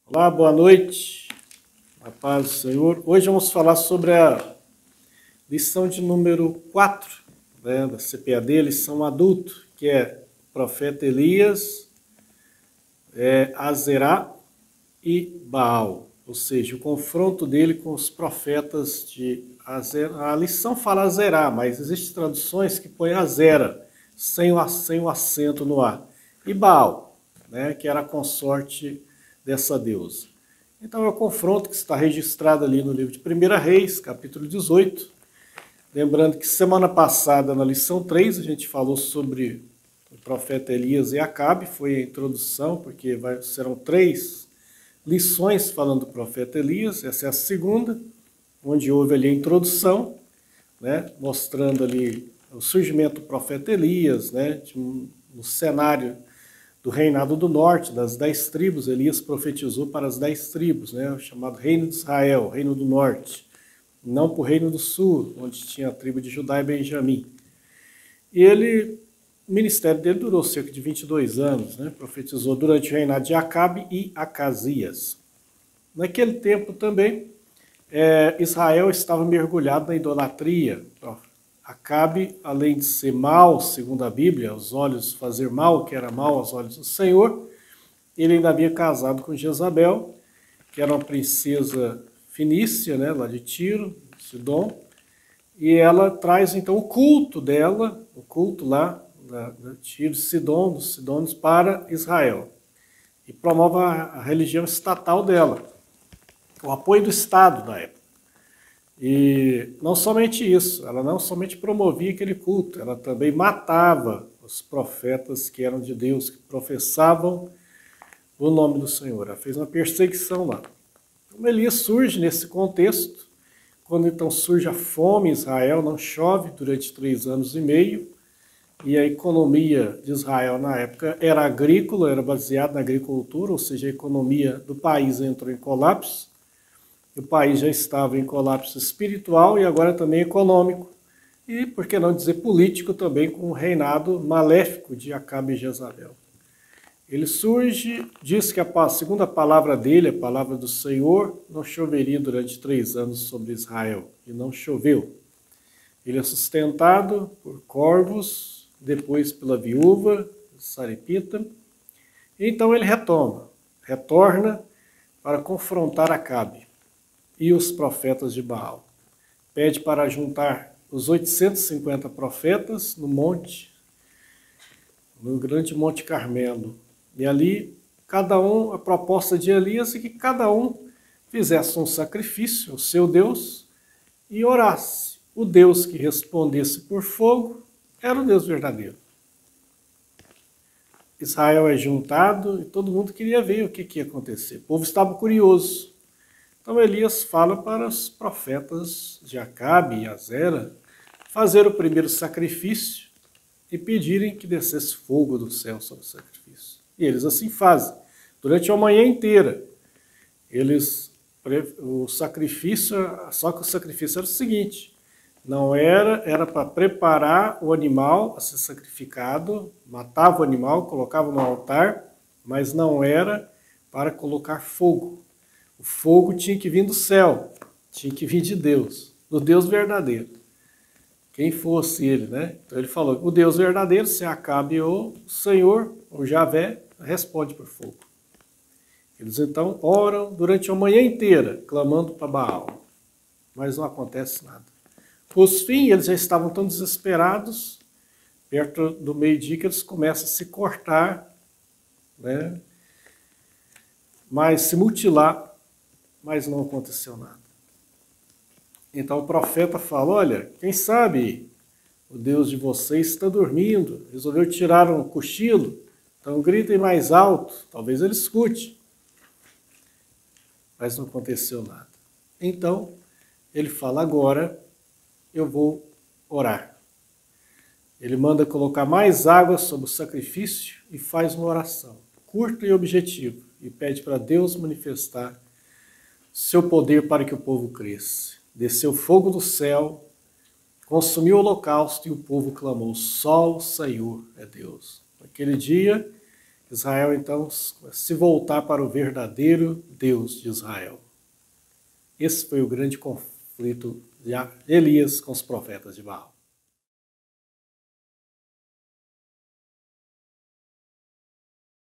Olá, boa noite, a paz do Senhor. Hoje vamos falar sobre a lição de número 4, da CPAD, lição adulto, que é o profeta Elias, Azerá e Baal, ou seja, o confronto dele com os profetas de Azerá. A lição fala Azerá, mas existem traduções que põem Azera, sem o acento no A, e Baal, que era a consorte dessa deusa. Então é o confronto que está registrado ali no livro de 1 Reis, capítulo 18. Lembrando que semana passada, na lição 3, a gente falou sobre o profeta Elias e Acabe, foi a introdução, porque serão 3 lições falando do profeta Elias, essa é a segunda, onde houve ali a introdução, mostrando ali o surgimento do profeta Elias, no cenário do reinado do norte, das 10 tribos. Elias profetizou para as 10 tribos, o chamado reino de Israel, reino do norte, não para o reino do sul, onde tinha a tribo de Judá e Benjamim. E o ministério dele durou cerca de 22 anos, profetizou durante o reinado de Acabe e Acasias. Naquele tempo também, Israel estava mergulhado na idolatria. Acabe, além de ser mal, segundo a Bíblia, aos olhos fazer mal, que era mal aos olhos do Senhor, ele ainda havia casado com Jezabel, que era uma princesa fenícia, lá de Tiro, Sidom, e ela traz então o culto dela, o culto lá de Tiro, Sidom, dos Sidônios, para Israel, e promove a religião estatal dela, o apoio do Estado da época. E não somente isso, ela não somente promovia aquele culto, ela também matava os profetas que eram de Deus, que professavam o nome do Senhor. Ela fez uma perseguição lá. Então Elias surge nesse contexto, quando então surge a fome em Israel, não chove durante 3 anos e meio, e a economia de Israel na época era agrícola, era baseada na agricultura, ou seja, a economia do país entrou em colapso. O país já estava em colapso espiritual e agora também econômico, e, por que não dizer, político também, com o reinado maléfico de Acabe e Jezabel. Ele surge, diz que a segunda palavra dele, a palavra do Senhor, não choveria durante 3 anos sobre Israel, e não choveu. Ele é sustentado por corvos, depois pela viúva, Sarepita, e então ele retorna para confrontar Acabe e os profetas de Baal. Pede para juntar os 850 profetas no grande Monte Carmelo. E ali, a proposta de Elias é que cada um fizesse um sacrifício ao seu Deus e orasse. O Deus que respondesse por fogo era o Deus verdadeiro. Israel é juntado e todo mundo queria ver o que ia acontecer. O povo estava curioso. Então Elias fala para os profetas de Acabe e Azera fazer o primeiro sacrifício e pedirem que descesse fogo do céu sobre o sacrifício. E eles assim fazem. Durante a manhã inteira, o sacrifício, só que o sacrifício era o seguinte, não era para preparar o animal a ser sacrificado, matava o animal, colocava no altar, mas não era para colocar fogo. O fogo tinha que vir do céu, tinha que vir de Deus, do Deus verdadeiro. Quem fosse ele, Então ele falou, o Deus verdadeiro, se Acabe ou o Senhor, ou Javé, responde por fogo. Eles então oram durante a manhã inteira, clamando para Baal, mas não acontece nada. Por fim, eles já estavam tão desesperados, perto do meio-dia, que eles começam a se cortar, mas se mutilar, mas não aconteceu nada. Então o profeta fala, olha, quem sabe o Deus de vocês está dormindo, resolveu tirar um cochilo, então gritem mais alto, talvez ele escute. Mas não aconteceu nada. Então ele fala, agora eu vou orar. Ele manda colocar mais água sobre o sacrifício e faz uma oração, curta e objetiva, e pede para Deus manifestar seu poder para que o povo cresça. Desceu fogo do céu, consumiu o holocausto e o povo clamou, só o Senhor é Deus. Naquele dia, Israel, então, se voltar para o verdadeiro Deus de Israel. Esse foi o grande conflito de Elias com os profetas de Baal.